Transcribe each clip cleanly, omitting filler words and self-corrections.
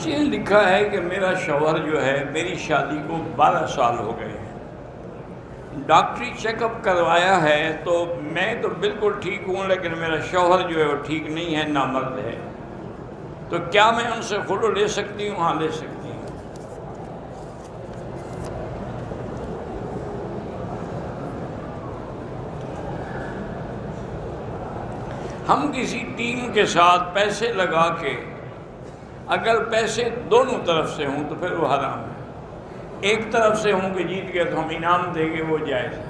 کسی نے لکھا ہے کہ میرا شوہر جو ہے میری شادی کو 12 سال ہو گئے ہیں، ڈاکٹری چیک اپ کروایا ہے تو میں تو بالکل ٹھیک ہوں، لیکن میرا شوہر جو ہے وہ ٹھیک نہیں ہے، نامرد ہے، تو کیا میں ان سے خلع لے سکتی ہوں؟ ہاں لے سکتی ہوں۔ ہم کسی ٹیم کے ساتھ پیسے لگا کے اگر پیسے دونوں طرف سے ہوں تو پھر وہ حرام ہے۔ ایک طرف سے ہوں کہ جیت گئے تو ہم انعام دیں گے، وہ جائز ہے۔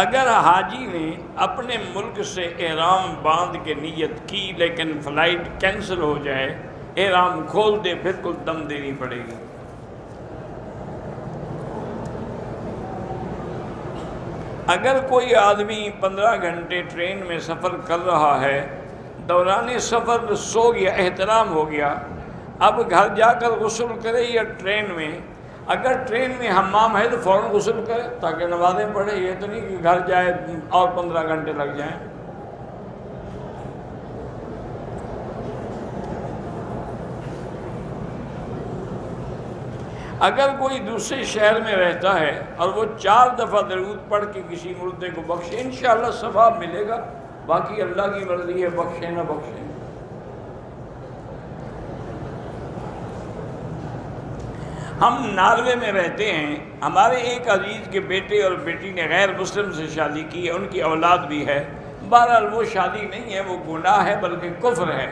اگر حاجی نے اپنے ملک سے احرام باندھ کے نیت کی لیکن فلائٹ کینسل ہو جائے، احرام کھول دے، بالکل دم دینی پڑے گی۔ اگر کوئی آدمی 15 گھنٹے ٹرین میں سفر کر رہا ہے، دوران سفر سو گیا، احترام ہو گیا، اب گھر جا کر غسل کرے یا ٹرین میں؟ اگر ٹرین میں حمام ہے تو فوراً غسل کرے تاکہ نمازیں پڑھے، یہ تو نہیں کہ گھر جائے اور 15 گھنٹے لگ جائیں۔ اگر کوئی دوسرے شہر میں رہتا ہے اور وہ 4 دفعہ درود پڑھ کے کسی مردے کو بخشے، انشاءاللہ ثواب ملے گا، باقی اللہ کی مرضی ہے، بخشے نہ بخشے۔ ہم ناروے میں رہتے ہیں، ہمارے ایک عزیز کے بیٹے اور بیٹی نے غیر مسلم سے شادی کی ہے، ان کی اولاد بھی ہے، بہرحال وہ شادی نہیں ہے، وہ گناہ ہے بلکہ کفر ہے۔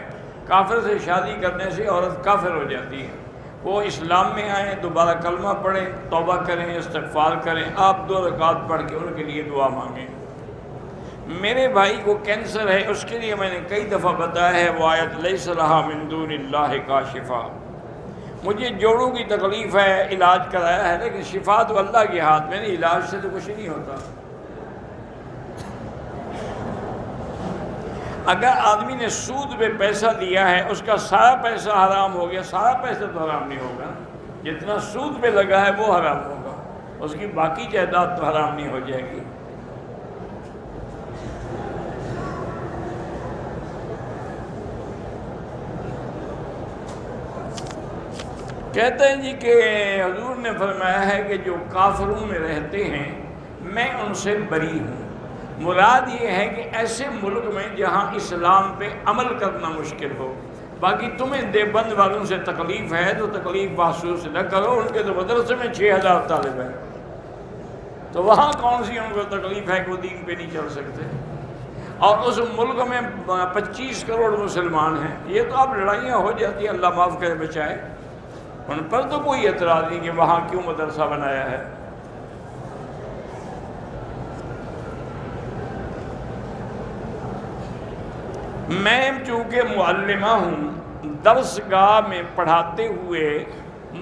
کافر سے شادی کرنے سے عورت کافر ہو جاتی ہے۔ وہ اسلام میں آئیں، دوبارہ کلمہ پڑھیں، توبہ کریں، استغفار کریں، آپ 2 رکعت پڑھ کے ان کے لیے دعا مانگیں۔ میرے بھائی کو کینسر ہے، اس کے لیے میں نے کئی دفعہ بتایا ہے وہ آیت لیس لہا من دون اللہ کاشفا۔ مجھے جوڑوں کی تکلیف ہے، علاج کرایا ہے، لیکن شفا تو اللہ کے ہاتھ میں، علاج سے تو کچھ نہیں ہوتا۔ اگر آدمی نے سود پہ پیسہ دیا ہے، اس کا سارا پیسہ حرام ہو گیا، سارا پیسہ تو حرام نہیں ہوگا، جتنا سود پہ لگا ہے وہ حرام ہوگا، اس کی باقی جائیداد تو حرام نہیں ہو جائے گی۔ کہتے ہیں جی کہ حضور نے فرمایا ہے کہ جو کافروں میں رہتے ہیں میں ان سے بری ہوں۔ مراد یہ ہے کہ ایسے ملک میں جہاں اسلام پہ عمل کرنا مشکل ہو۔ باقی تمہیں دیوبند والوں سے تکلیف ہے تو تکلیف محسوس نہ کرو، ان کے تو مدرسے میں 6000 طالب ہیں، تو وہاں کون سی ان کو تکلیف ہے کہ وہ دین پہ نہیں چل سکتے؟ اور اس ملک میں 25 کروڑ مسلمان ہیں، یہ تو اب لڑائیاں ہو جاتی ہیں، اللہ معاف کرے بچائے، ان پر تو کوئی اعتراض نہیں کہ وہاں کیوں مدرسہ بنایا ہے۔ میں چونکہ معلمہ ہوں، درس گاہ میں پڑھاتے ہوئے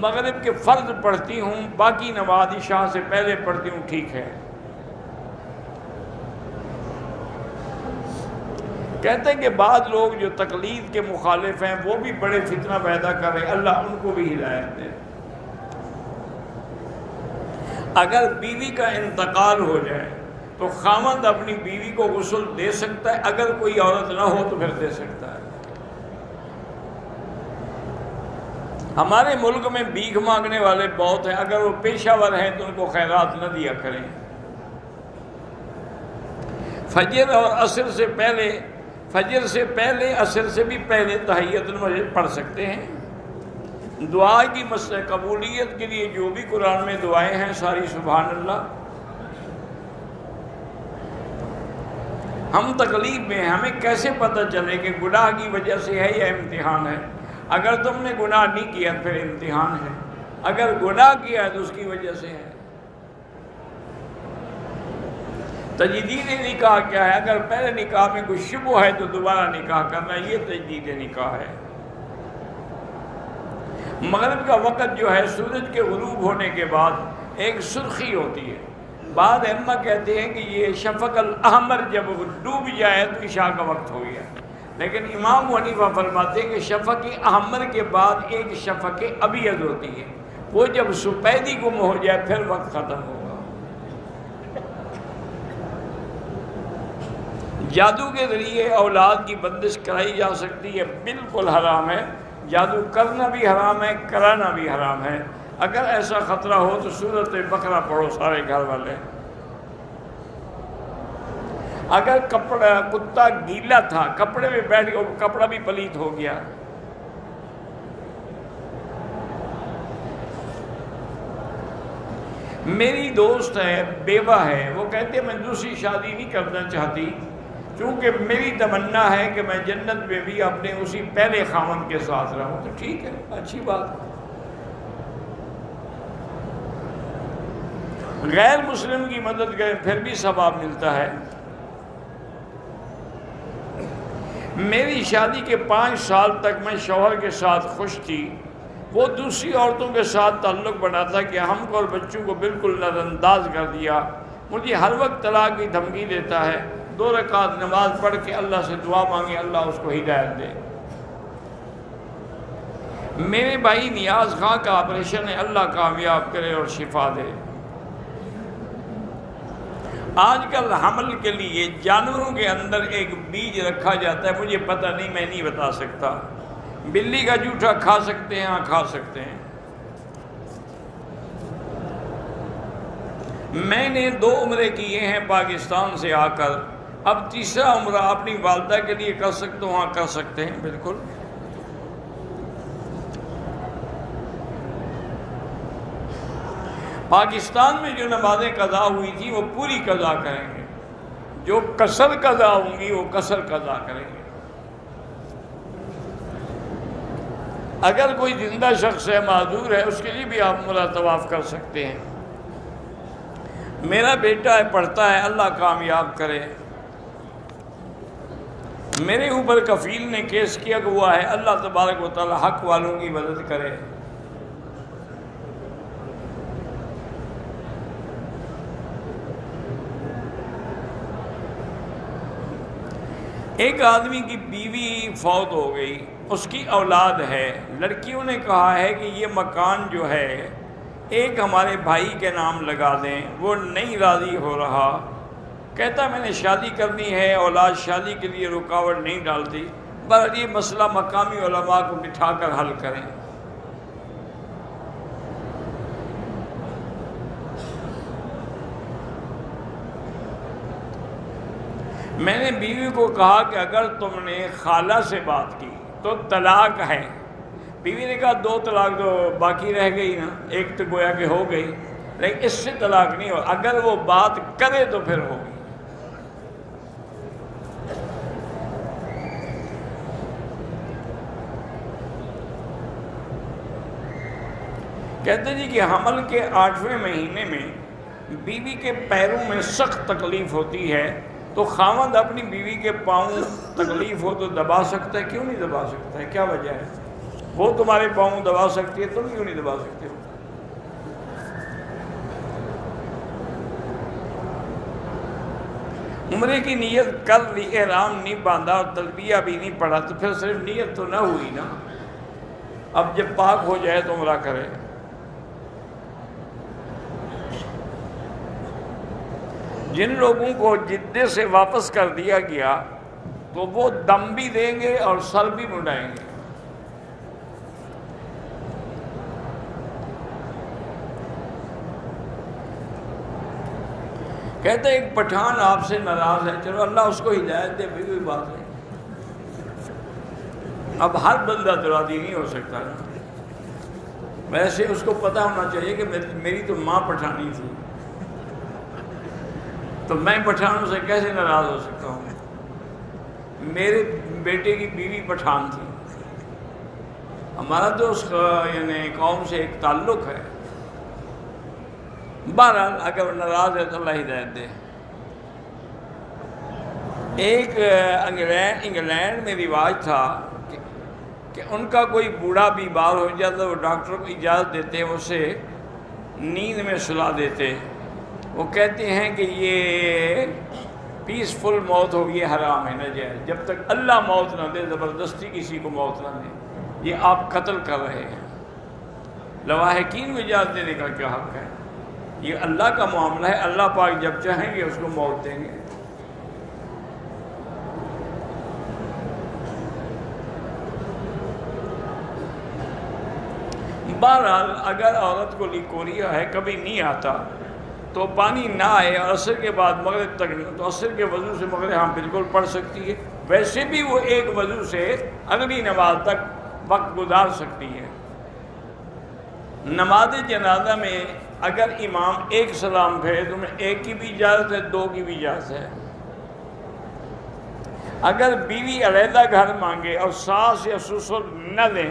مغرب کے فرض پڑھتی ہوں، باقی نماز عشاء سے پہلے پڑھتی ہوں، ٹھیک ہے؟ کہتے ہیں کہ بعض لوگ جو تقلید کے مخالف ہیں وہ بھی بڑے فتنہ پیدا کر رہے، اللہ ان کو بھی ہدایت دے۔ اگر بیوی کا انتقال ہو جائے تو خاوند اپنی بیوی کو غسل دے سکتا ہے، اگر کوئی عورت نہ ہو تو پھر دے سکتا ہے۔ ہمارے ملک میں بھیک مانگنے والے بہت ہیں، اگر وہ پیشہ ور ہیں تو ان کو خیرات نہ دیا کریں۔ فجر اور عصر سے پہلے، فجر سے پہلے، عصر سے بھی پہلے تحیت المسجد پڑھ سکتے ہیں۔ دعا کی قبولیت کے لیے جو بھی قرآن میں دعائیں ہیں ساری سبحان اللہ۔ ہم تکلیف میں ہیں، ہمیں کیسے پتہ چلے کہ گناہ کی وجہ سے ہے یا امتحان ہے؟ اگر تم نے گناہ نہیں کیا پھر امتحان ہے، اگر گناہ کیا ہے تو اس کی وجہ سے ہے۔ تجدید نکاح کیا ہے؟ اگر پہلے نکاح میں کوئی شبہ ہے تو دوبارہ نکاح کرنا، یہ تجدید نکاح ہے۔ مغرب کا وقت جو ہے سورج کے غروب ہونے کے بعد ایک سرخی ہوتی ہے، بعض ائمہ کہتے ہیں کہ یہ شفق الاحمر جب ڈوب جائے تو عشاء کا وقت ہو گیا، لیکن امام حنیفہ فرماتے ہیں کہ شفق احمر کے بعد ایک شفق ابیض ہوتی ہے، وہ جب سپیدی گم ہو جائے پھر وقت ختم ہوگا۔ جادو کے ذریعے اولاد کی بندش کرائی جا سکتی ہے، بالکل حرام ہے۔ جادو کرنا بھی حرام ہے، کرانا بھی حرام ہے۔ اگر ایسا خطرہ ہو تو سورۃ بقرہ پڑھو سارے گھر والے۔ اگر کتا گیلا تھا، کپڑے میں بیٹھ گیا، کپڑا بھی پلیت ہو گیا، میری دوست ہے، بیوہ ہے، وہ کہتے ہیں میں دوسری شادی نہیں کرنا چاہتی چونکہ میری تمنا ہے کہ میں جنت میں بھی اپنے اسی پہلے خاوند کے ساتھ رہوں۔ تو ٹھیک ہے، اچھی بات ہے۔ غیر مسلم کی مدد کریں پھر بھی ثواب ملتا ہے۔ میری شادی کے 5 سال تک میں شوہر کے ساتھ خوش تھی، وہ دوسری عورتوں کے ساتھ تعلق بناتا کہ ہم کو اور بچوں کو بالکل نظر انداز کر دیا، مجھے ہر وقت طلاق کی دھمکی دیتا ہے، 2 رکعت نماز پڑھ کے اللہ سے دعا مانگے اللہ اس کو ہدایت دے۔ میرے بھائی نیاز خان کا آپریشن ہے، اللہ کامیاب کرے اور شفا دے۔ آج کل حمل کے لیے جانوروں کے اندر ایک بیج رکھا جاتا ہے، مجھے پتہ نہیں، میں نہیں بتا سکتا۔ بلی کا جوٹھا کھا سکتے ہیں؟ ہاں کھا سکتے ہیں۔ میں نے 2 عمرے کیے ہیں پاکستان سے آ کر، اب تیسرا عمرہ اپنی والدہ کے لیے کر سکتا ہوں؟ ہاں کر سکتے ہیں، بالکل۔ پاکستان میں جو نمازیں قضا ہوئی تھی وہ پوری قضا کریں گے، جو قصر قضا ہوں گی وہ قصر قضا کریں گے۔ اگر کوئی زندہ شخص ہے، معذور ہے، اس کے لیے بھی آپ عمرہ طواف کر سکتے ہیں۔ میرا بیٹا ہے، پڑھتا ہے، اللہ کامیاب کرے۔ میرے اوپر کفیل نے کیس کیا ہوا ہے، اللہ تبارک و تعالی حق والوں کی مدد کرے۔ ایک آدمی کی بیوی فوت ہو گئی، اس کی اولاد ہے، لڑکیوں نے کہا ہے کہ یہ مکان جو ہے ایک ہمارے بھائی کے نام لگا دیں، وہ نہیں راضی ہو رہا، کہتا میں نے شادی کرنی ہے، اولاد شادی کے لیے رکاوٹ نہیں ڈالتی، بس یہ مسئلہ مقامی علماء کو بٹھا کر حل کریں۔ میں نے بیوی کو کہا کہ اگر تم نے خالہ سے بات کی تو طلاق ہے۔ بیوی نے کہا 2 طلاق تو باقی رہ گئی نا، ایک تو گویا کہ ہو گئی، لیکن اس سے طلاق نہیں ہو، اگر وہ بات کرے تو پھر ہوگی۔ کہتے جی کہ حمل کے 8ویں مہینے میں بیوی کے پیروں میں سخت تکلیف ہوتی ہے، تو خاوند اپنی بیوی کے پاؤں تکلیف ہو تو دبا سکتا ہے؟ کیوں نہیں دبا سکتا ہے؟ کیا وجہ ہے؟ وہ تمہارے پاؤں دبا سکتی ہے، تم کیوں نہیں دبا سکتے ہو؟ عمرے کی نیت کر لی، احرام نہیں باندھا اور تلبیہ بھی نہیں پڑھا، تو پھر صرف نیت تو نہ ہوئی نا۔ اب جب پاک ہو جائے تو عمرہ کرے۔ جن لوگوں کو جدے سے واپس کر دیا گیا تو وہ دم بھی دیں گے اور سر بھی منڈائیں گے۔ کہتے ہیں ایک پٹھان آپ سے ناراض ہے، چلو اللہ اس کو ہدایت دے، بھی کوئی بات نہیں، اب ہر بندہ تو راضی نہیں ہو سکتا نا۔ ویسے اس کو پتہ ہونا چاہیے کہ میری تو ماں پٹھانی تھی، تو میں پٹھانوں سے کیسے ناراض ہو سکتا ہوں؟ میرے بیٹے کی بیوی پٹھان تھی، ہمارا تو اس یعنی قوم سے ایک تعلق ہے۔ بہرحال اگر ناراض ہے تو اللہ ہدایت دے۔ ایک انگلینڈ میں رواج تھا کہ ان کا کوئی بوڑھا بیمار ہو جاتا، وہ ڈاکٹر کو اجازت دیتے، اسے نیند میں سلا دیتے۔ وہ کہتے ہیں کہ یہ پیسفل موت ہو، یہ حرام ہے، ناجائز، جب تک اللہ موت نہ دے، زبردستی کسی کو موت نہ دے، یہ آپ قتل کر رہے ہیں۔ لواحقین کو اجازت دینے کا کیا حق ہے؟ یہ اللہ کا معاملہ ہے، اللہ پاک جب چاہیں گے اس کو موت دیں گے۔ بہرحال اگر عورت کو لیکوریا ہے، کبھی نہیں آتا، تو پانی نہ آئے اور عصر کے بعد مغرب تک نہیں، تو عصر کے وضو سے مغرب ہم بالکل پڑھ سکتی ہے۔ ویسے بھی وہ ایک وضو سے اگلی نماز تک وقت گزار سکتی ہے۔ نماز جنازہ میں اگر امام ایک سلام پھیرے تو میں ایک کی بھی اجازت ہے، دو کی بھی اجازت ہے۔ اگر بیوی علیحدہ گھر مانگے اور ساس یا سسر نہ دیں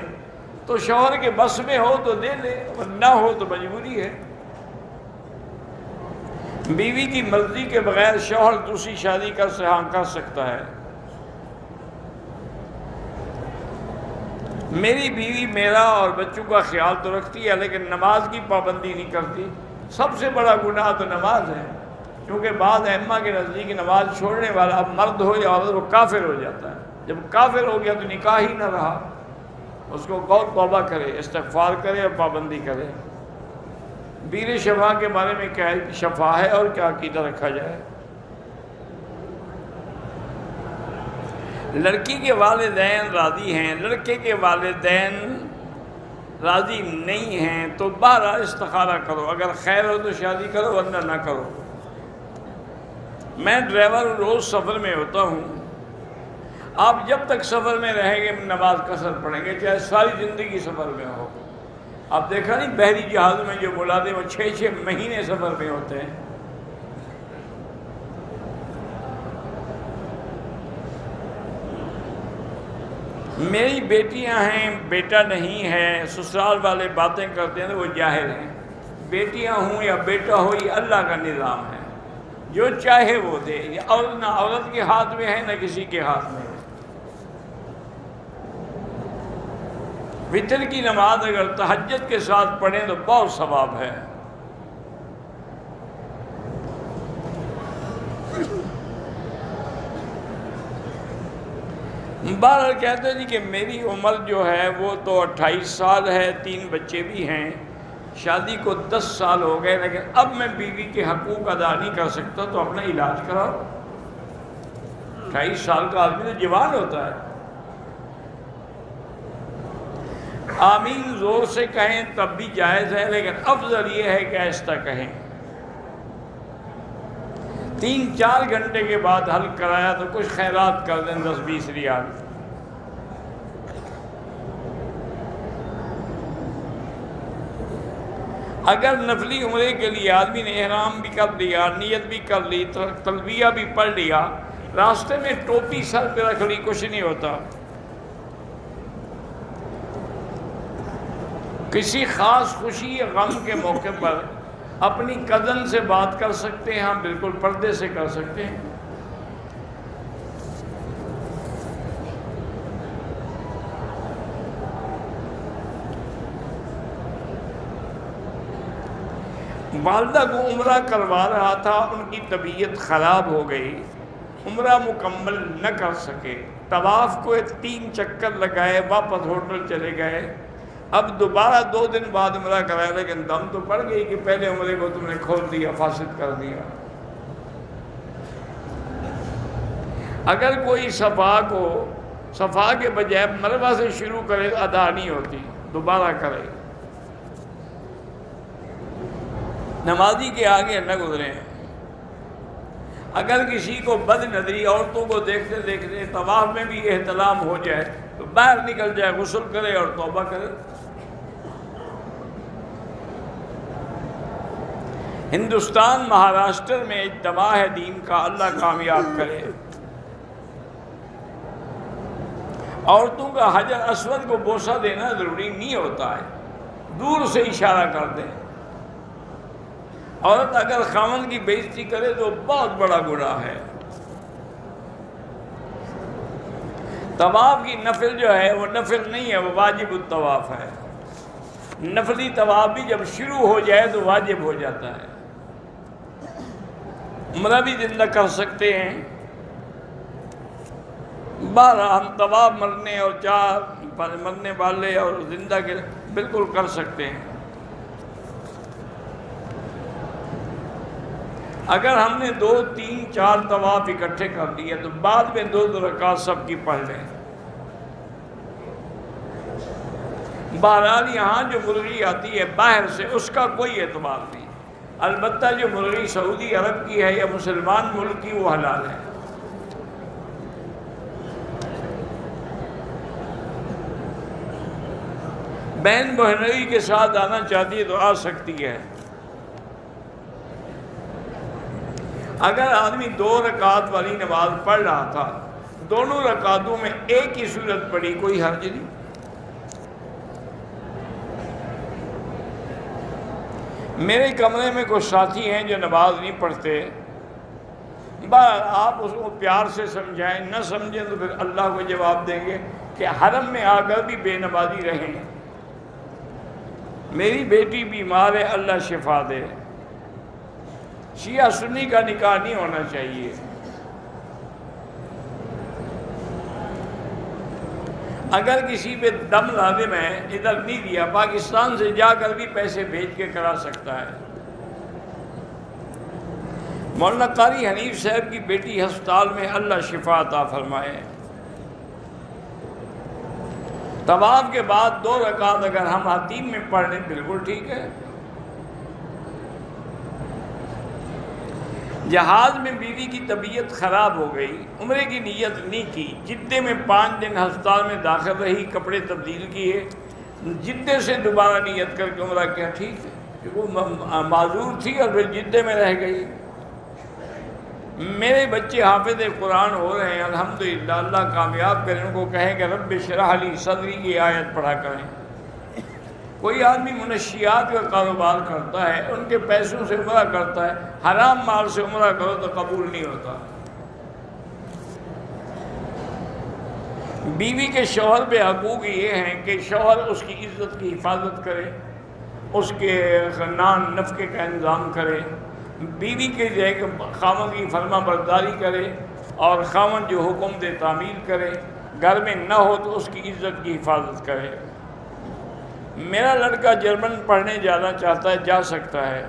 تو شوہر کے بس میں ہو تو دے لے، اور نہ ہو تو مجبوری ہے۔ بیوی کی مرضی کے بغیر شوہر دوسری شادی کر سکتا ہے۔ میری بیوی میرا اور بچوں کا خیال تو رکھتی ہے لیکن نماز کی پابندی نہیں کرتی۔ سب سے بڑا گناہ تو نماز ہے، کیونکہ بعض ائمہ کے نزدیک نماز چھوڑنے والا اب مرد ہو یا عورت وہ کافر ہو جاتا ہے۔ جب کافر ہو گیا تو نکاح ہی نہ رہا، اس کو بہت توبہ کرے، استغفار کرے اور پابندی کرے۔ بیر شفا کے بارے میں کیا شفا ہے اور کیا عقیدہ رکھا جائے؟ لڑکی کے والدین راضی ہیں، لڑکے کے والدین راضی نہیں ہیں تو بہرحال استخارہ کرو، اگر خیر ہو تو شادی کرو ورنہ نہ کرو۔ میں ڈرائیور روز سفر میں ہوتا ہوں، آپ جب تک سفر میں رہیں گے نماز قصر پڑھیں گے، چاہے ساری زندگی سفر میں ہو۔ آپ دیکھا نہیں بحری جہاز میں جو ملازم وہ 6 مہینے سفر میں ہوتے ہیں۔ میری بیٹیاں ہیں، بیٹا نہیں ہے، سسرال والے باتیں کرتے ہیں وہ جاہل ہیں۔ بیٹیاں ہوں یا بیٹا ہو یہ اللہ کا نظام ہے، جو چاہے وہ دے، اور نہ عورت کے ہاتھ میں ہے نہ کسی کے ہاتھ میں ہے۔ وتر کی نماز اگر تہجد کے ساتھ پڑھیں تو بہت ثواب ہے۔ بہرحال کہتے ہیں کہ میری عمر جو ہے وہ تو 28 سال ہے، 3 بچے بھی ہیں، شادی کو 10 سال ہو گئے، لیکن اب میں بیوی کے حقوق ادا نہیں کر سکتا، تو اپنا علاج کراؤ۔ 28 سال کا آدمی تو جوان ہوتا ہے۔ آمین زور سے کہیں تب بھی جائز ہے، لیکن افضل یہ ہے کہ آہستہ کہیں۔ 3-4 گھنٹے کے بعد حل کرایا تو کچھ خیرات کر دیں، 10-20 ریال۔ اگر نفلی عمرے کے لیے آدمی نے احرام بھی کر لیا، نیت بھی کر لی، تلبیہ بھی پڑھ لیا، راستے میں ٹوپی سر پہ رکھ لی، کچھ نہیں ہوتا۔ کسی خاص خوشی یا غم کے موقع پر اپنی کزن سے بات کر سکتے ہیں، ہم بالکل پردے سے کر سکتے ہیں۔ والدہ کو عمرہ کروا رہا تھا، ان کی طبیعت خراب ہو گئی، عمرہ مکمل نہ کر سکے، طواف کو 3 چکر لگائے، واپس ہوٹل چلے گئے۔ اب دوبارہ 2 دن بعد عمرہ کرایا، لیکن دم تو پڑ گئی کہ پہلے عمرے کو تم نے کھول دیا، فاسد کر دیا۔ اگر کوئی صفا کے بجائے مروہ سے شروع کرے تو ادا نہیں ہوتی، دوبارہ کرے۔ نمازی کے آگے نہ گزریں۔ اگر کسی کو بد نظری عورتوں کو دیکھتے دیکھتے طواف میں بھی احتلام ہو جائے تو باہر نکل جائے، غسل کرے اور توبہ کرے۔ ہندوستان مہاراشٹر میں اجتماع ہے دین کا، اللہ کامیاب کرے۔ عورتوں کا حجر اسود کو بوسہ دینا ضروری نہیں ہوتا ہے، دور سے اشارہ کر دیں۔ عورت اگر خاوند کی بے عزتی کرے تو بہت بڑا گناہ ہے۔ طواف کی نفل جو ہے وہ نفل نہیں ہے، وہ واجب الطواف ہے۔ نفلی طواف بھی جب شروع ہو جائے تو واجب ہو جاتا ہے۔ عمرہ بھی زندہ کر سکتے ہیں۔ 12 ہم طواف مرنے اور 4 مرنے والے اور زندہ کے بالکل کر سکتے ہیں۔ اگر ہم نے 2 3 4 طواف اکٹھے کر دیے تو بعد میں 2 رکعت سب کی پڑھ لیں۔ بہرحال یہاں جو مرغی آتی ہے باہر سے اس کا کوئی اعتبار نہیں، البتہ جو مرغی سعودی عرب کی ہے یا مسلمان ملک کی وہ حلال ہے۔ بہن بہنوئی کے ساتھ آنا چاہتی ہے تو آ سکتی ہے۔ اگر آدمی 2 رکعت والی نماز پڑھ رہا تھا، دونوں رکعتوں میں ایک ہی سورت پڑھی، کوئی حرج نہیں۔ میرے کمرے میں کچھ ساتھی ہیں جو نماز نہیں پڑھتے، بس آپ اس کو پیار سے سمجھائیں، نہ سمجھیں تو پھر اللہ کو جواب دیں گے کہ حرم میں آ کر بھی بے نمازی رہیں۔ میری بیٹی بیمار ہے، اللہ شفا دے۔ شیعہ سنی کا نکاح نہیں ہونا چاہیے۔ اگر کسی پہ دم لازم ہے، ادھر نہیں دیا، پاکستان سے جا کر بھی پیسے بھیج کے کرا سکتا ہے۔ مولانا قاری حنیف صاحب کی بیٹی ہسپتال میں، اللہ شفا عطا فرمائے۔ طواف کے بعد 2 رکعت اگر ہم حتیم میں پڑھ لیں بالکل ٹھیک ہے۔ جہاز میں بیوی کی طبیعت خراب ہو گئی، عمرے کی نیت نہیں کی، جدے میں 5 دن ہسپتال میں داخل رہی، کپڑے تبدیل کیے، جدے سے دوبارہ نیت کر کے عمرہ کیا ٹھیک ہے؟ کہ وہ معذور تھی اور پھر جدے میں رہ گئی۔ میرے بچے حافظ قرآن ہو رہے ہیں الحمدللہ، اللہ کامیاب کریں، ان کو کہیں کہ رب اشرح لی صدری کی آیت پڑھا کریں۔ کوئی آدمی منشیات کا کاروبار کرتا ہے، ان کے پیسوں سے عمرہ کرتا ہے، حرام مال سے عمرہ کرو تو قبول نہیں ہوتا۔ بیوی کے شوہر پہ حقوق یہ ہیں کہ شوہر اس کی عزت کی حفاظت کرے، اس کے خاندان نفقے کا انتظام کرے، بیوی کے خاوند کی فرما برداری کرے، اور خاوند جو حکم دے تعمیل کرے، گھر میں نہ ہو تو اس کی عزت کی حفاظت کرے۔ میرا لڑکا جرمن پڑھنے جانا چاہتا ہے، جا سکتا ہے۔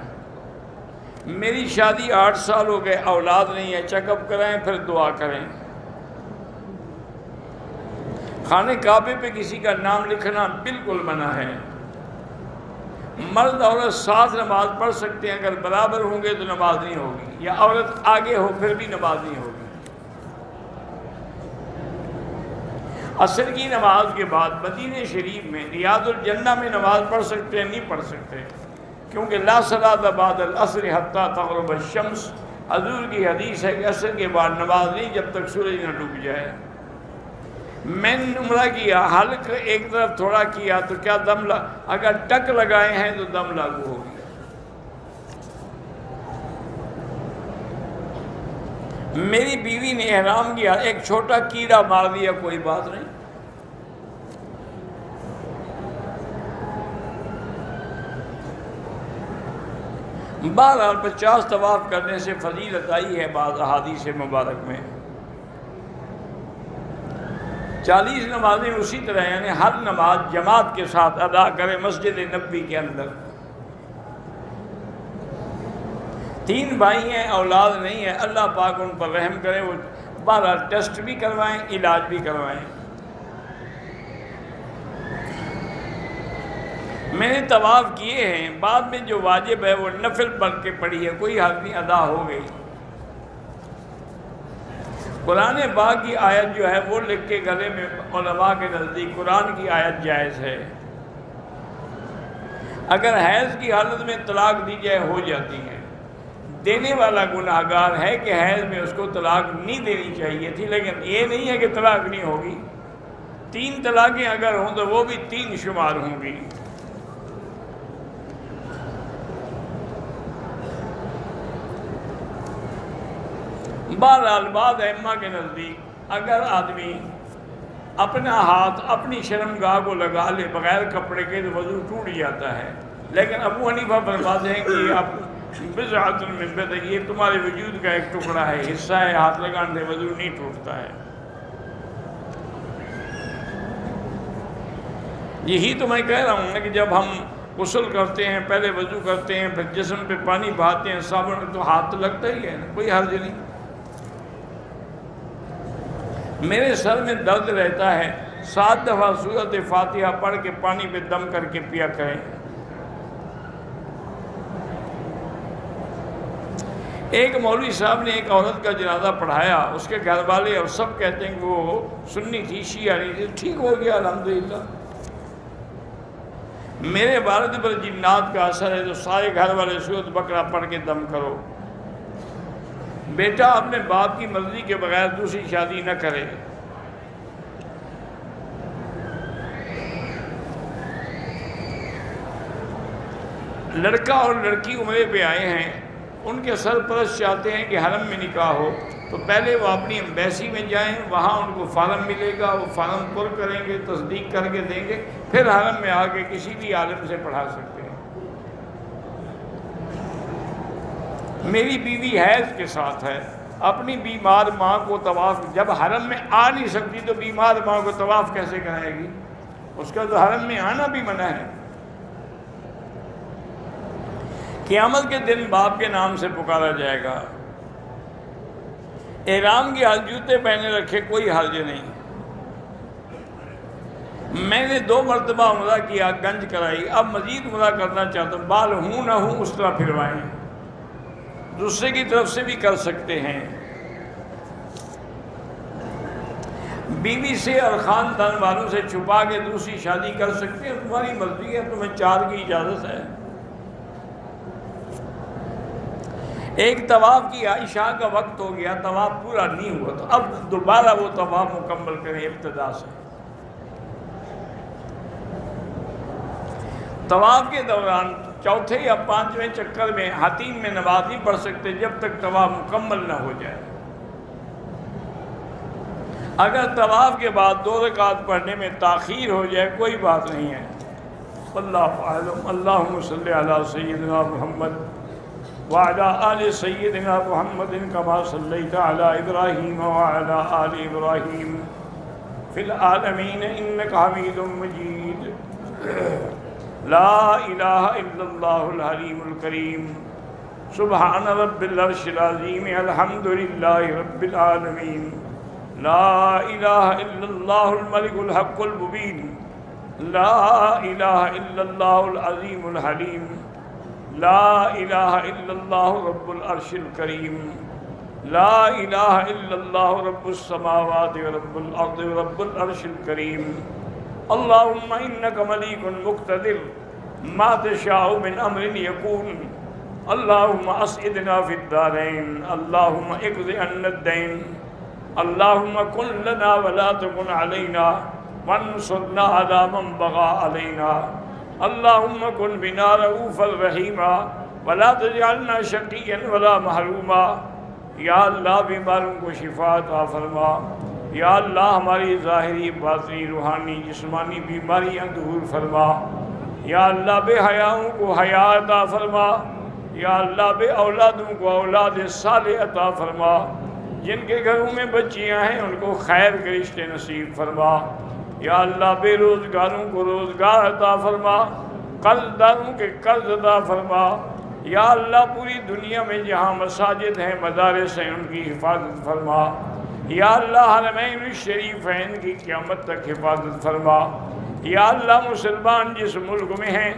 میری شادی 8 سال ہو گئے، اولاد نہیں ہے، چیک اپ کرائیں پھر دعا کریں۔ خانہ کعبے پہ کسی کا نام لکھنا بالکل منع ہے۔ مرد عورت ساتھ نماز پڑھ سکتے ہیں، اگر برابر ہوں گے تو نماز نہیں ہوگی، یا عورت آگے ہو پھر بھی نماز نہیں ہوگی۔ عصر کی نماز کے بعد مدینہ شریف میں ریاض الجنہ میں نماز پڑھ سکتے ہیں؟ نہیں پڑھ سکتے، کیونکہ لا صلاۃ بعد العصر حتی تغرب الشمس، حضور کی حدیث ہے کہ عصر کے بعد نماز نہیں جب تک سورج نہ ڈوب جائے۔ میں نے عمرہ کیا، حلق ایک طرف تھوڑا کیا تو کیا دم اگر ٹک لگائے ہیں تو دم لاگو ہوگی۔ میری بیوی نے احرام کیا، ایک چھوٹا کیڑا مار دیا، کوئی بات نہیں۔ بہرحال 50 طواف کرنے سے فضیلت آئی ہے بعض احادیث مبارک میں۔ 40 نمازیں اسی طرح، یعنی ہر نماز جماعت کے ساتھ ادا کرے مسجد نبوی کے اندر۔ 3 بھائی ہیں، اولاد نہیں ہے، اللہ پاک ان پر رحم کرے، وہ بہرحال ٹیسٹ بھی کروائیں، علاج بھی کروائیں۔ میں نے طواف کیے ہیں، بعد میں جو واجب ہے وہ نفل پڑھ کے پڑھی ہے، کوئی حق نہیں، ادا ہو گئی۔ قرآن پاک کی آیت جو ہے وہ لکھ کے گلے میں، علماء کے نزدیک قرآن کی آیت جائز ہے۔ اگر حیض کی حالت میں طلاق دی جائے ہو جاتی ہے، دینے والا گناہگار ہے کہ حیض میں اس کو طلاق نہیں دینی چاہیے تھی، لیکن یہ نہیں ہے کہ طلاق نہیں ہوگی۔ 3 طلاقیں اگر ہوں تو وہ بھی 3 شمار ہوں گی۔ بہرحال بعض ائمہ کے نزدیک اگر آدمی اپنا ہاتھ اپنی شرمگاہ کو لگا لے بغیر کپڑے کے تو وضو ٹوٹ جاتا ہے، لیکن ابو حنیفہ فرماتے ہیں کہ اب بضعۃ من بدن، یہ تمہارے وجود کا ایک ٹکڑا ہے، حصہ ہے، ہاتھ لگانے سے وضو نہیں ٹوٹتا ہے۔ یہی تو میں کہہ رہا ہوں کہ جب ہم غسل کرتے ہیں، پہلے وضو کرتے ہیں، پھر جسم پہ پانی بہاتے ہیں صابن، تو ہاتھ تو لگتا ہی ہے، کوئی حرج نہیں۔ میرے سر میں درد رہتا ہے، 7 دفعہ سورۃ فاتحہ پڑھ کے پانی پہ دم کر کے پیا کریں۔ ایک مولوی صاحب نے ایک عورت کا جنازہ پڑھایا، اس کے گھر والے اور سب کہتے ہیں کہ وہ سنی تھی، شیعہ نہیں تھی، ٹھیک ہو گیا الحمدللہ۔ میرے والد پر جنات کا اثر ہے تو سارے گھر والے سورۃ بقرہ پڑھ کے دم کرو۔ بیٹا اپنے باپ کی مرضی کے بغیر دوسری شادی نہ کرے۔ لڑکا اور لڑکی عمرے پہ آئے ہیں، ان کے سرپرست چاہتے ہیں کہ حرم میں نکاح ہو، تو پہلے وہ اپنی ایمبیسی میں جائیں، وہاں ان کو فارم ملے گا، وہ فارم پر کریں گے، تصدیق کر کے دیں گے، پھر حرم میں آ کے کسی بھی عالم سے پڑھا سکتے ہیں۔ میری بیوی حیض کے ساتھ ہے، اپنی بیمار ماں کو طواف، جب حرم میں آ نہیں سکتی تو بیمار ماں کو طواف کیسے کرائے گی؟ اس کا تو حرم میں آنا بھی منع ہے۔ قیامت کے دن باپ کے نام سے پکارا جائے گا۔ احرام کے حال جوتے پہنے رکھے، کوئی حرج نہیں۔ میں نے 2 مرتبہ عمرہ کیا، گنج کرائی، اب مزید عمرہ کرنا چاہتا ہوں، بال ہوں نہ ہوں اس طرح پھروائیں، دوسرے کی طرف سے بھی کر سکتے ہیں۔ بیوی سے اور خاندان والوں سے چھپا کے دوسری شادی کر سکتے ہیں، تمہاری مرضی ہے، تمہیں 4 کی اجازت ہے۔ ایک طواف کی عشاء کا وقت ہو گیا، طواف پورا نہیں ہوا، تو اب دوبارہ وہ طواف مکمل کریں ابتدا سے۔ طواف کے دوران 4تھے یا 5ویں چکر میں حتیم میں نماز نہیں پڑھ سکتے جب تک طواف مکمل نہ ہو جائے۔ اگر طواف کے بعد 2 رکعت پڑھنے میں تاخیر ہو جائے کوئی بات نہیں ہے، واللہ اعلم۔ اللہم صلی علی سیدنا محمد وعلی آل سیدنا محمد کما صلیت علی ابراہیم وعلی آل ابراہیم فی العالمین انک حمید مجید۔ لا الہ الا اللہ الحلیم الکریم، سبحان رب العرش العظیم، الحمدللہ رب العالمین، لا الہ الا اللہ الملک الحق المبین، لا الہ الا اللہ العظیم الحلیم، لا الہ الا اللہ رب العرش الکریم، لا الہ الا اللہ رب السماوات ورب الارض ورب العرش الکریم۔ اللہم انک ملیک مقتدر، ما تشاء من امر یکون، اللہم اسعدنا فی الدارین، اللہم اقض عنا الدین، اللہم کن لنا ولا تکن علینا وانصرنا علی من بغى علینا، اللہم کن بنا رؤوفا رحیما ولا تجعلنا شقیا ولا محروما۔ یا اللہ بیماروں کو شفا عطا فرما، یا اللہ ہماری ظاہری باطنی روحانی جسمانی بیماریاں دور فرما، یا اللہ بے حیاؤں کو حیا عطا فرما، یا اللہ بے اولادوں کو اولاد صالح عطا فرما، جن کے گھروں میں بچیاں ہیں ان کو خیر کے رشتے نصیب فرما، یا اللہ بے روزگاروں کو روزگار عطا فرما، قرض داروں کے قرض عطا فرما، یا اللہ پوری دنیا میں جہاں مساجد ہیں مدارس ہیں ان کی حفاظت فرما، یا اللہ حرمین الشریفین کی قیامت تک حفاظت فرما، یا اللہ مسلمان جس ملک میں ہیں،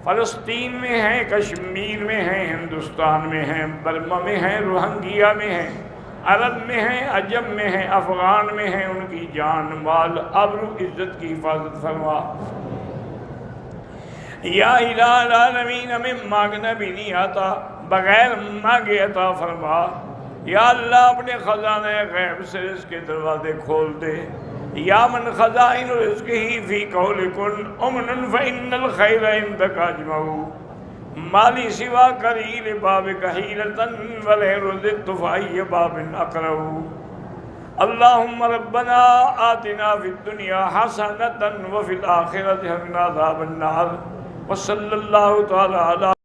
فلسطین میں ہیں، کشمیر میں ہیں، ہندوستان میں ہیں، برما میں ہیں، روہنگیا میں ہیں، عرب میں ہیں، عجم میں ہیں، افغان میں ہیں، ان کی جان مال آبرو عزت کی حفاظت فرما۔ یا الہ العالمین ہمیں مانگنا بھی نہیں آتا، بغیر مانگے عطا فرما، یا اللہ اپنے خزانہ غیب سے رزق کے دروازے کھول دے، یا من خزائن رزقہ فی قول کن امن فإن الخیر عندک اجمع، مالی سوا کریل بابک حیلتن وغیر ذت فأی باب اقرع۔ اللہم ربنا آتنا فی الدنیا حسنۃ وفی الآخرۃ حسنۃ وقنا عذاب النار، وصلی اللہ تعالی علی